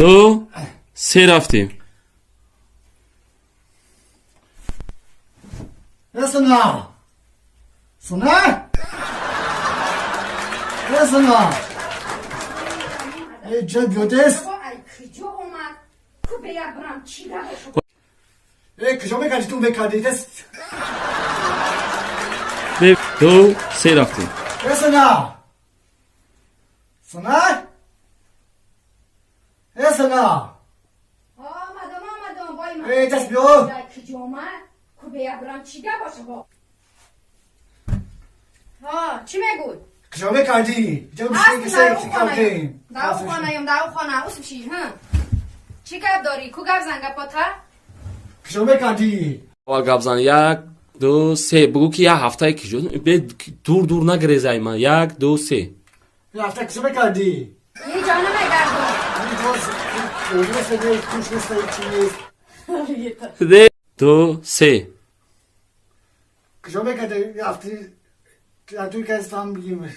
دو سه رفتیم. سنا سنا سنا چه بیودست؟ کجا اومد؟ کو بیابرم چی کجا بگردی تو بکردی دست؟ دو سه رفتیم. سنا سنا سنا آمدم بای من دست بیو کجا اومد؟ کو بیابرم چی باشه با ها چی میگوی؟ کجا بکردی؟ داو خانه اوس بشی ها چی گپ داری؟ کو گپ زنگ پاتا؟ کجا بکردی؟ اول گابزن یک دو سه بگو که یه هفته کجا دور نگریزای من. یک دو سه یه هفته کجا بکردی؟ یه جانه میگردم دو سه کجا بکردی؟ یه هفته توی که از هم بگیم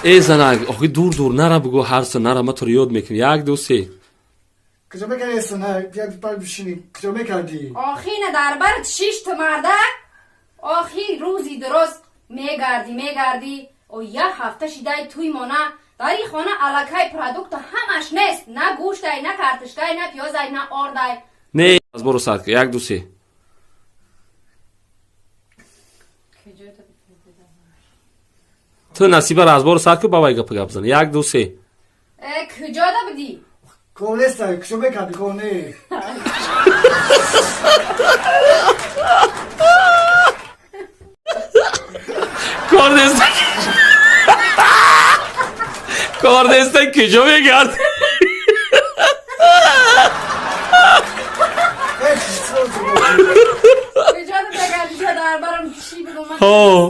ای زنگ آخی دور نره بگو هر سه نره ما تو رو یاد میکنی. یک دو سه کجا بکردی سنا؟ بیا بر بشینی کجا بکردی؟ آخی نه در برد شیش تو مرده آخی روزی درست میگردی و یه هفته شیده توی مانه در این خانه علکای پرادکت همش نیست. نه گوشتای نه کارتشکای نه پیازای نه آردای. نه از برو ساعت که یک دو سه تو نصیبه را از برو ساعت که بابای گپ بزن. یک دو سه کجا دا بدی؟ کونه سای کجا بکردی کونه؟ کاردستان کجا میگرد؟ کجا دا بگردی در برم چی بگو من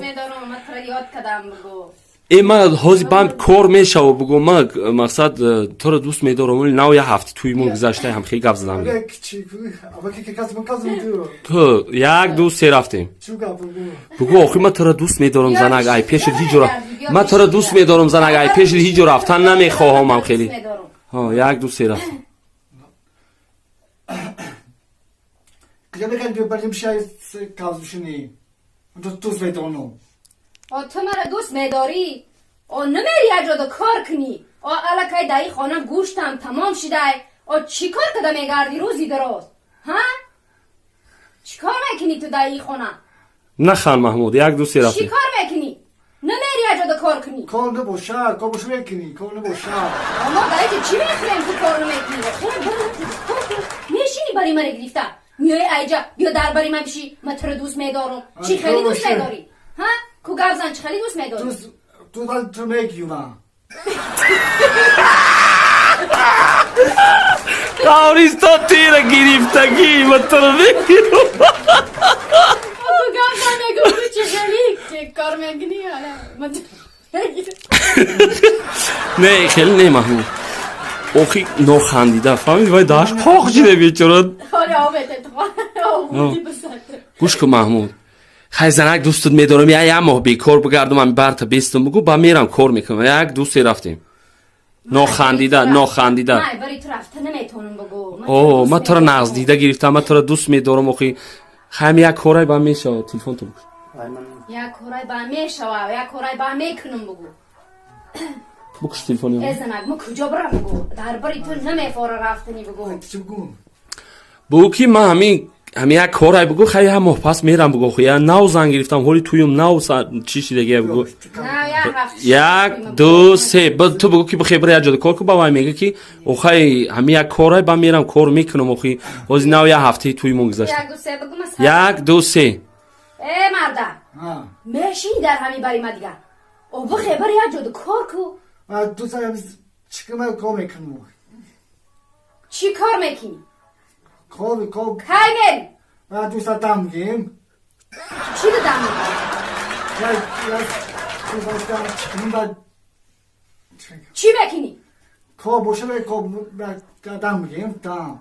میدارم من ترا یاد کدم بگو ای من حاضی بام کار میشو بگو من مقصد تو رو دوست میدارم ولی نو یه هفته توی مون گذشته هم خیلی گپ زدم. اما که کس تو یک دو سه رفتیم. بگو آخی من تو رو دوست میدارم زنگ ای پیش هیچ جور من تو رو دوست میدارم زنگ ای پیش هیچ جور رفتن نمیخواهم هم خیلی. ها یک دو سه رفتیم. کجا بکردی بریم شاید کاز بشینی دوست میدارم. تو مرا دوست میداری؟ نمیری اجا دا کار کنی؟ علکای دایی خانه گوشتم تمام شده. چی کار کده میگردی روزی درست؟ ها؟ چی کار میکنی تو دایی خانه؟ نه خان محمود یک دو سه رفتیم. چی کار میکنی؟ نمیری اجا دا کار کنی؟ کار نباشه کار باشه میکنی کار نباشه. اما دایی که چی میخوریم تو کار نمیکنی؟ میشینی برای من گرفته؟ میای ایجا بیا در برای من بشی من تو رو دوست میدارم. چی خیلی دوست میداری؟ ها؟ کو گفزن چی خیلی دوست میداری؟ تو میگیونم کاریستا تیره گرفتگی من تو رو میگیرم. کو گفزن میگو چی خیلی چه کار میکنی؟ من تو نه خیلی نه محمود آخی نخندیده فهمید وای داشت پاک جیده بیچاره. آره آبته تو گوش کن محمود خیلی زنک دوستت میدارم یه ماه بیکار بگردم من برتا بیستم بگو با میرم کار میکنم. یک دوستی رفتیم نخندیده نه بری تو رفته نمیتونم بگو من تو رو نزدیده گرفتم من تو رو دوست میدارم آخی خیلی یک کارای با میشه تلفن تو بگو یک کارای با میشه و یک کارای با میکنم بگو بکش تلفنی ازنک ما کجا برم بگو در بری تو نمیفاره رفتنی بگو بگو که من همین یک کارای بگو خیلی هم محپس میرم بگو خیلی نو زنگ گرفتم حالی تویم نو چی شده بگو یک دو سه تو بگو که بخیر برای اجاده کار که با من میگه که خیلی همین یک کارای با میرم کار میکنم خیلی وزی نو یه هفته تویم گذشت. یک دو سه ای مرده میشی در همین بری ما دیگه او بخیر برای اجاده کار که دوست هم چیکار کار میکنم. چی کار میکنی؟ کار کی میری؟ من دوست دارم میگیم چی رو دم میکنی؟ چی بکنی؟ کار باشه کار دم میگیم دم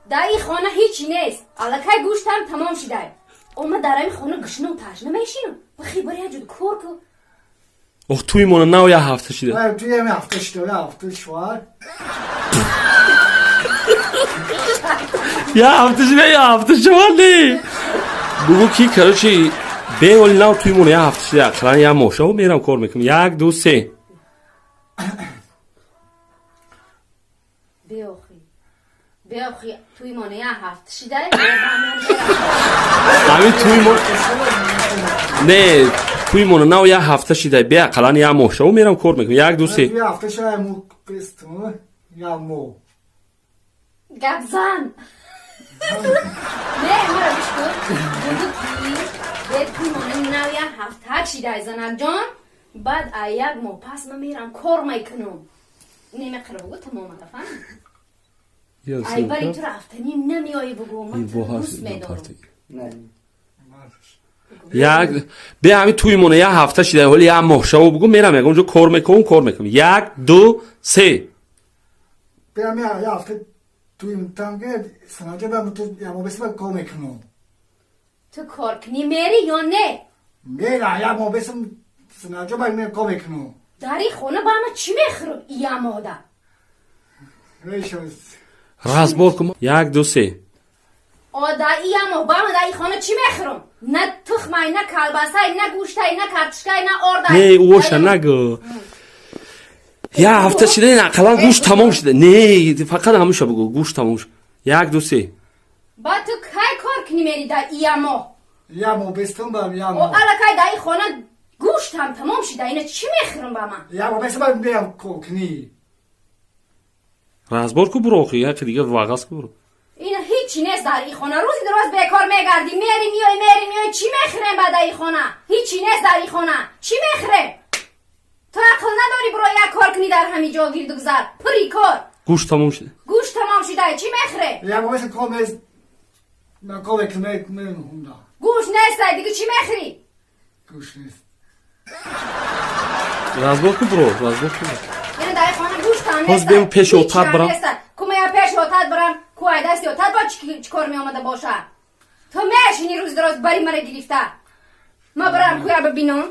در این خانه هیچی نیست. علکای گوشتم تمام شده. ما در این خانه گشنه و تشنه میشینم بخی بری اجود کار که اوه توی مونه نو یه هفته شده توی همین هفته شده هفته شوار یه هفته شده یه هفته شده بگو کی کرو چی به ولی نو توی مونه یه هفته شده اقلا یه موشه و میرم کار میکنم 1 2 3 بیاخی توی مونه یه هفته شده همین توی مونه نه توی مونه نو یه هفته شده به اقلا یه موشه و میرم کار میکنم 1 2 3 توی هفته شده مو بستم یا مو گبزن نه مرا بیش کن بگو کی به توی مونه نو یه هفته شده زنک جان بعد یک ماه پس من میرم کار میکنم نمیقره بگو تمام اتفاق ای بری تو رفتنی نمیایی بگو من دوست میدارم یک به همین توی مونه یه هفته شده ولی یه موشه و بگو میرم یک اونجا کار میکنم 1 2 3 بیام یه هفته توی تنگه سنجه بام تو یا مو بسم کار میکنم تو کار کنی میری یا نه میرم یا مو بسم سنجه بام کار میکنم داری خونه با من چی میخورم یا ماده ریشوز راز کن 1 2 3 آدایی یا مو با من داری خونه چی میخورم نه تخمه نه کلباسه نه گوشته نه کارتشکه نه آرده نه اوشه نگو یه هفته شده نه اقلا گوش تمام شده نه فقط هموشه بگو گوش تمام شده 1 2 3 با تو کی کار کنی میری در یا مو بستم بام یا او مو الکی دایی خونه گوشت هم تمام شده اینه چی میخورم با من یا مو بسم بیام کوکنی راز کو برو خی یک دیگه واقعا کو برو این هیچی نیست در این خونه روزی درست بیکار میگردی میری میای چی میخورم بعد این خونه هیچی نیست در این خونه چی میخورم تو عقل نداری برو یک کار کنی در همین جا گیر گذر پری کار گوش تمام شده گوشت تمام شده چی میخوره یا مو بسم کار میز من کار میکنم گوش نیست دیگه چی میخوری گوش نیست راز کو برو راز کو یعنی در این خانه گوشت هم باز نیست بیم پیش اتاق برم. کمه یا پیش اتاق برم کوه دستی اتاق با چی کار می آمده باشه تو میشینی روز درست بری مرا گرفته ما برم کوه ببینم